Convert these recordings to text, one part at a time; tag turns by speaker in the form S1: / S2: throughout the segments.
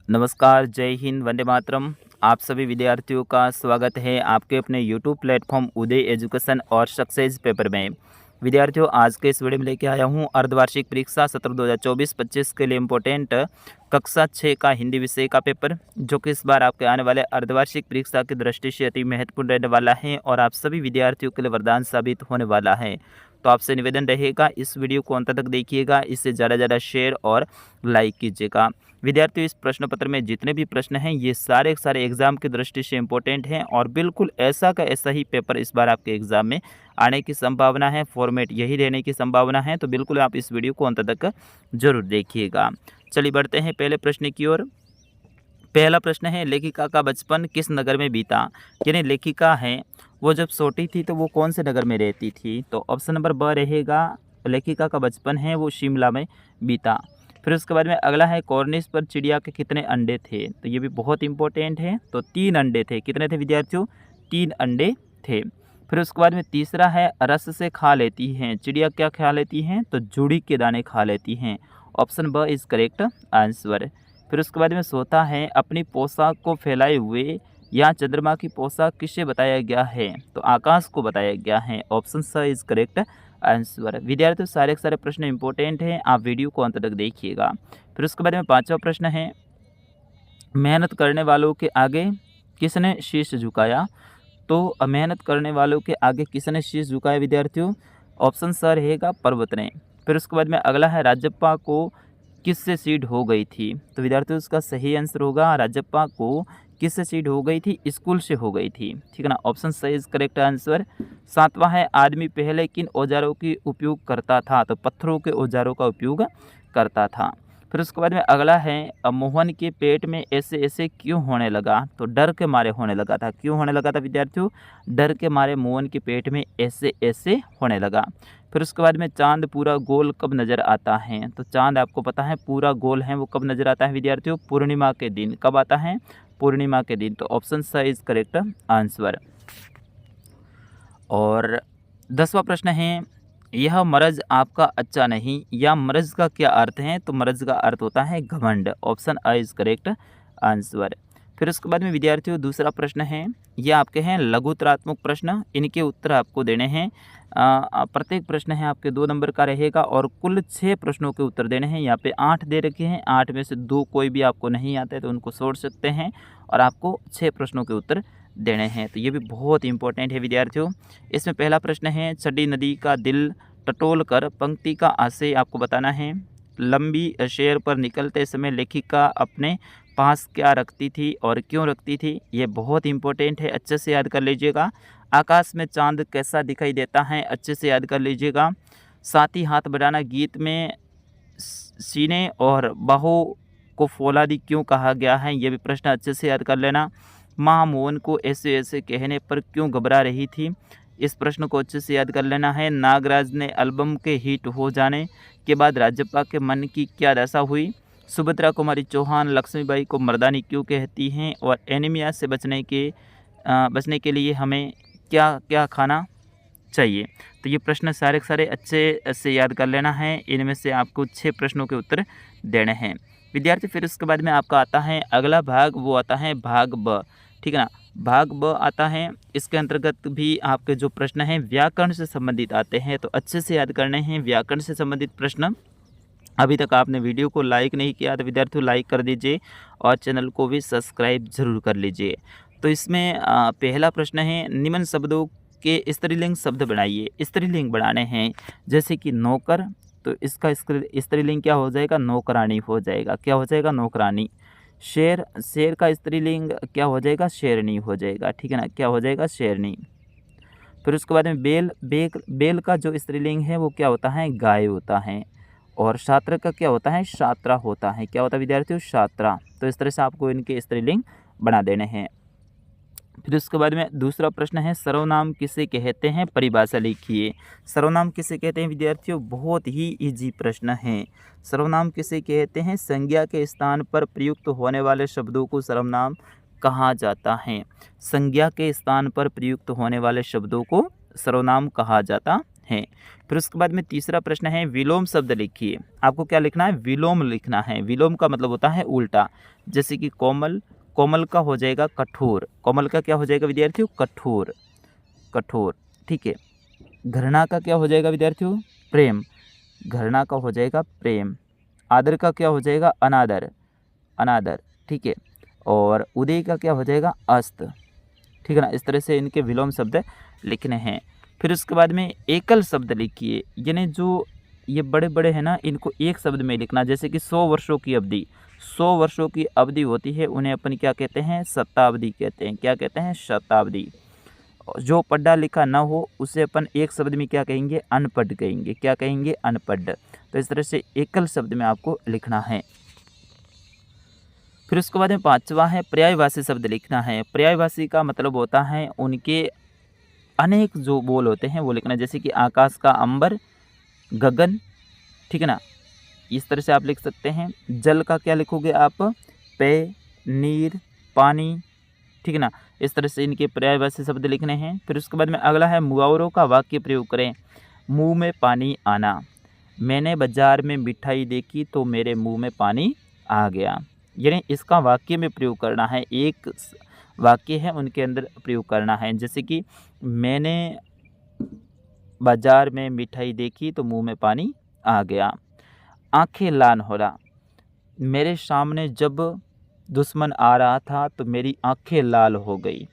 S1: नमस्कार, जय हिंद, वंदे मातरम। आप सभी विद्यार्थियों का स्वागत है आपके अपने यूट्यूब प्लेटफॉर्म उदय एजुकेशन और सक्सेस पेपर में। विद्यार्थियों, आज के इस वीडियो में लेके आया हूँ अर्धवार्षिक परीक्षा सत्र 2024-25 के लिए इम्पोर्टेंट कक्षा 6 का हिंदी विषय का पेपर, जो कि इस बार आपके आने वाले अर्धवार्षिक परीक्षा की दृष्टि से अति महत्वपूर्ण रहने वाला है और आप सभी विद्यार्थियों के लिए वरदान साबित होने वाला है। तो आपसे निवेदन रहेगा, इस वीडियो को अंत तक देखिएगा, इससे ज़्यादा शेयर और लाइक कीजिएगा। विद्यार्थियों, इस प्रश्न पत्र में जितने भी प्रश्न हैं ये सारे के सारे एग्जाम की दृष्टि से इम्पोर्टेंट हैं और बिल्कुल ऐसा का ऐसा ही पेपर इस बार आपके एग्जाम में आने की संभावना है, फॉर्मेट यही रहने की संभावना है। तो बिल्कुल आप इस वीडियो को अंत तक जरूर देखिएगा। चलिए बढ़ते हैं पहले प्रश्न की ओर। पहला प्रश्न है, लेखिका का बचपन किस नगर में बीता। यानी लेखिका है वो जब छोटी थी तो वो कौन से नगर में रहती थी। तो ऑप्शन नंबर ब रहेगा, लेखिका का बचपन है वो शिमला में बीता। फिर उसके बाद में अगला है, कॉर्निश पर चिड़िया के कितने अंडे थे। तो ये भी बहुत इंपॉर्टेंट है। तो 3 अंडे थे। कितने थे विद्यार्थियों? 3 अंडे थे। फिर उसके बाद में तीसरा है, रस से खा लेती हैं चिड़िया। क्या खा लेती हैं? तो जुड़ी के दाने खा लेती हैं। ऑप्शन ब इज करेक्ट आंसर। फिर उसके बाद में चौथा है, अपनी पोशाक को फैलाए हुए यहाँ चंद्रमा की पोशाक किसे बताया गया है। तो आकाश को बताया गया है। ऑप्शन स इज करेक्ट आंसर। विद्यार्थियों, सारे के सारे प्रश्न इंपॉर्टेंट हैं, आप वीडियो को अंत तक देखिएगा। फिर उसके बाद में पांचवा प्रश्न है, मेहनत करने वालों के आगे किसने शीश झुकाया। तो मेहनत करने वालों के आगे किसने शीश झुकाया विद्यार्थियों? ऑप्शन स रहेगा, पर्वत ने। फिर उसके बाद में अगला है, राजप्पा को किससे सीड हो गई थी। तो विद्यार्थियों, उसका सही आंसर होगा, राजप्पा को किससे सीड हो गई थी? स्कूल से हो गई थी। ठीक है ना, ऑप्शन सही इज करेक्ट आंसर। सातवां है, आदमी पहले किन औजारों की उपयोग करता था। तो पत्थरों के औजारों का उपयोग करता था। फिर उसके बाद में अगला है, मोहन के पेट में ऐसे ऐसे क्यों होने लगा। तो डर के मारे होने लगा था। क्यों होने लगा था विद्यार्थियों? डर के मारे मोहन के पेट में ऐसे ऐसे होने लगा। फिर उसके बाद में चांद पूरा गोल कब नज़र आता है। तो चांद आपको पता है पूरा गोल है वो कब नज़र आता है विद्यार्थियों? पूर्णिमा के दिन। कब आता है? पूर्णिमा के दिन। तो ऑप्शन स इज करेक्ट आंसर। और 10वां प्रश्न है, यह मर्ज आपका अच्छा नहीं। या मर्ज का क्या अर्थ है? तो मर्ज का अर्थ होता है घमंड। Option a is correct answer. फिर उसके बाद में विद्यार्थियों, दूसरा प्रश्न है, ये आपके हैं लघुतरात्मक प्रश्न, इनके उत्तर आपको देने हैं। प्रत्येक प्रश्न है आपके 2 नंबर का रहेगा और कुल 6 प्रश्नों के उत्तर देने हैं। यहाँ पे 8 दे रखे हैं, 8 में से 2 कोई भी आपको नहीं आता है तो उनको छोड़ सकते हैं और आपको 6 प्रश्नों के उत्तर देने हैं। तो ये भी बहुत इंपॉर्टेंट है विद्यार्थियों। इसमें पहला प्रश्न है, छड़ी नदी का दिल टटोल कर पंक्ति का आशय आपको बताना है। लंबी शेर पर निकलते समय लेखिका अपने पास क्या रखती थी और क्यों रखती थी। ये बहुत इंपॉर्टेंट है, अच्छे से याद कर लीजिएगा। आकाश में चांद कैसा दिखाई देता है, अच्छे से याद कर लीजिएगा। साथ ही हाथ बढ़ाना गीत में सीने और बाहों को फौलादी क्यों कहा गया है, ये भी प्रश्न अच्छे से याद कर लेना। माँ मोहन को ऐसे ऐसे कहने पर क्यों घबरा रही थी, इस प्रश्न को अच्छे से याद कर लेना है। नागराज ने एल्बम के हिट हो जाने के बाद राजप्पा के मन की क्या दशा हुई। सुभद्रा कुमारी चौहान लक्ष्मीबाई को मर्दानी क्यों कहती हैं और एनीमिया से बचने के लिए हमें क्या क्या खाना चाहिए। तो ये प्रश्न सारे के सारे अच्छे से याद कर लेना है। इनमें से आपको 6 प्रश्नों के उत्तर देने हैं विद्यार्थी। फिर उसके बाद में आपका आता है अगला भाग, वो आता है भाग ब। ठीक है ना, भाग ब आता है। इसके अंतर्गत भी आपके जो प्रश्न हैं व्याकरण से संबंधित आते हैं, तो अच्छे से याद करने हैं व्याकरण से संबंधित प्रश्न। अभी तक आपने वीडियो को लाइक नहीं किया तो विद्यार्थियों लाइक कर दीजिए और चैनल को भी सब्सक्राइब जरूर कर लीजिए। तो इसमें पहला प्रश्न है, निम्न शब्दों के स्त्रीलिंग शब्द बनाइए। स्त्रीलिंग बनाने हैं, जैसे कि नौकर, तो इसका स्त्रीलिंग क्या हो जाएगा? नौकरानी हो जाएगा। क्या हो जाएगा? नौकरानी। शेर, शेर का स्त्रीलिंग क्या हो जाएगा? शेरनी हो जाएगा। ठीक है ना, क्या हो जाएगा? शेरनी। फिर उसके बाद में बेल का जो स्त्रीलिंग है वो क्या होता है? गाय होता है। और छात्र का क्या होता है? छात्रा होता है। क्या होता है विद्यार्थियों? छात्रा। तो इस तरह से आपको इनके स्त्रीलिंग बना देने हैं। फिर उसके बाद में दूसरा प्रश्न है, सर्वनाम किसे कहते हैं, परिभाषा लिखिए। सर्वनाम किसे कहते हैं विद्यार्थियों? बहुत ही इजी प्रश्न है। सर्वनाम किसे कहते हैं? संज्ञा के स्थान पर प्रयुक्त होने वाले शब्दों को सर्वनाम कहा जाता है। संज्ञा के स्थान पर प्रयुक्त होने वाले शब्दों को सर्वनाम कहा जाता हैं। फिर उसके बाद में तीसरा प्रश्न है विलोम शब्द लिखिए। आपको क्या लिखना है? विलोम लिखना है। विलोम का मतलब होता है उल्टा। जैसे कि कोमल, कोमल का हो जाएगा कठोर। कोमल का क्या हो जाएगा विद्यार्थियों? कठोर, कठोर। ठीक है। घृणा का क्या हो जाएगा विद्यार्थियों? प्रेम। घृणा का हो जाएगा प्रेम। आदर का क्या हो जाएगा? अनादर, अनादर। ठीक है। और उदय का क्या हो जाएगा? अस्त। ठीक है ना। इस तरह से इनके विलोम शब्द लिखने हैं। फिर उसके बाद में एकल शब्द लिखिए, यानी जो ये बड़े बड़े हैं ना, इनको एक शब्द में लिखना। जैसे कि 100 वर्षों की अवधि, 100 वर्षों की अवधि होती है, उन्हें अपन क्या कहते हैं? शताब्दी कहते हैं। क्या कहते हैं? शताब्दी। जो पढ़ा लिखा ना हो उसे अपन एक शब्द में क्या कहेंगे? अनपढ़ कहेंगे। क्या कहेंगे? अनपढ़। तो इस तरह से एकल शब्द में आपको लिखना है। फिर उसके बाद में पांचवा है पर्यायवाची शब्द लिखना है। पर्यायवाची का मतलब होता है उनके अनेक जो बोल होते हैं वो लिखना। जैसे कि आकाश का अंबर, गगन। ठीक है ना। इस तरह से आप लिख सकते हैं। जल का क्या लिखोगे आप? पेय, नीर, पानी। ठीक है ना। इस तरह से इनके पर्यायवाची शब्द लिखने हैं। फिर उसके बाद में अगला है मुहावरों का वाक्य प्रयोग करें। मुंह में पानी आना। मैंने बाजार में मिठाई देखी तो मेरे मुंह में पानी आ गया। यानी इसका वाक्य में प्रयोग करना है। एक वाक्य है उनके अंदर प्रयोग करना है। जैसे कि मैंने बाजार में मिठाई देखी तो मुंह में पानी आ गया। आंखें लाल होना। मेरे सामने जब दुश्मन आ रहा था तो मेरी आंखें लाल हो गई।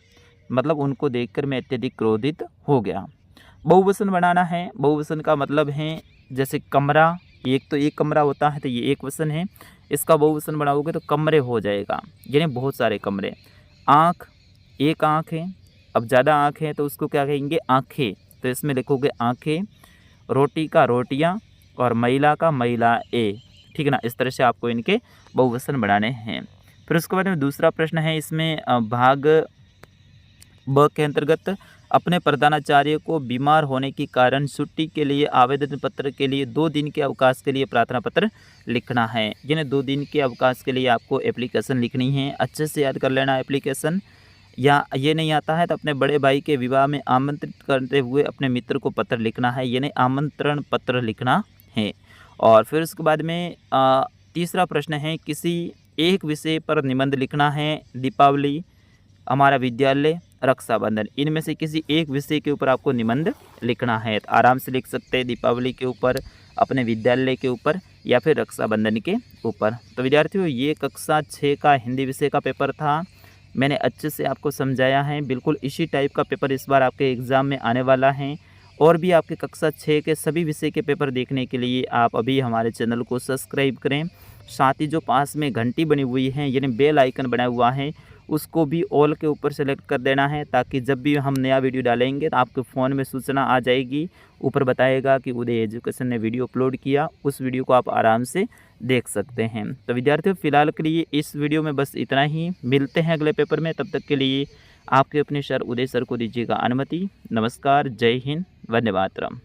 S1: मतलब उनको देखकर मैं अत्यधिक क्रोधित हो गया। बहुवचन बनाना है। बहुवचन का मतलब है जैसे कमरा, एक तो एक कमरा होता है तो ये एक वचन है। इसका बहुवचन बनाओगे तो कमरे हो जाएगा, यानी बहुत सारे कमरे। आँख, एक आँख है। अब ज़्यादा आँख है तो उसको क्या कहेंगे? आँखें। तो इसमें लिखोगे आँखें। रोटी का रोटियाँ और महिला का महिलाएं। ठीक है ना। इस तरह से आपको इनके बहुवचन बनाने हैं। फिर उसके बाद में दूसरा प्रश्न है इसमें भाग ब के अंतर्गत अपने प्रधानाचार्य को बीमार होने के कारण छुट्टी के लिए आवेदन पत्र के लिए 2 दिन के अवकाश के लिए प्रार्थना पत्र लिखना है। यानी 2 दिन के अवकाश के लिए आपको एप्लीकेशन लिखनी है। अच्छे से याद कर लेना एप्लीकेशन। या ये नहीं आता है तो अपने बड़े भाई के विवाह में आमंत्रित करते हुए अपने मित्र को पत्र लिखना है, यानी आमंत्रण पत्र लिखना है। और फिर उसके बाद में तीसरा प्रश्न है किसी एक विषय पर निबंध लिखना है। दीपावली, हमारा विद्यालय, रक्षाबंधन, इनमें से किसी एक विषय के ऊपर आपको निबंध लिखना है। तो आराम से लिख सकते हैं दीपावली के ऊपर, अपने विद्यालय के ऊपर या फिर रक्षाबंधन के ऊपर। तो विद्यार्थियों ये कक्षा 6 का हिंदी विषय का पेपर था। मैंने अच्छे से आपको समझाया है। बिल्कुल इसी टाइप का पेपर इस बार आपके एग्ज़ाम में आने वाला है। और भी आपके कक्षा 6 के सभी विषय के पेपर देखने के लिए आप अभी हमारे चैनल को सब्सक्राइब करें। साथ ही जो पास में घंटी बनी हुई है यानी बेल आइकन बना हुआ है उसको भी ऑल के ऊपर सेलेक्ट कर देना है, ताकि जब भी हम नया वीडियो डालेंगे तो आपके फ़ोन में सूचना आ जाएगी। ऊपर बताएगा कि उदय एजुकेशन ने वीडियो अपलोड किया, उस वीडियो को आप आराम से देख सकते हैं। तो विद्यार्थियों फ़िलहाल के लिए इस वीडियो में बस इतना ही। मिलते हैं अगले पेपर में, तब तक के लिए आपके अपने सर उदय सर को दीजिएगा अनुमति। नमस्कार, जय हिंद, वंदे मातरम।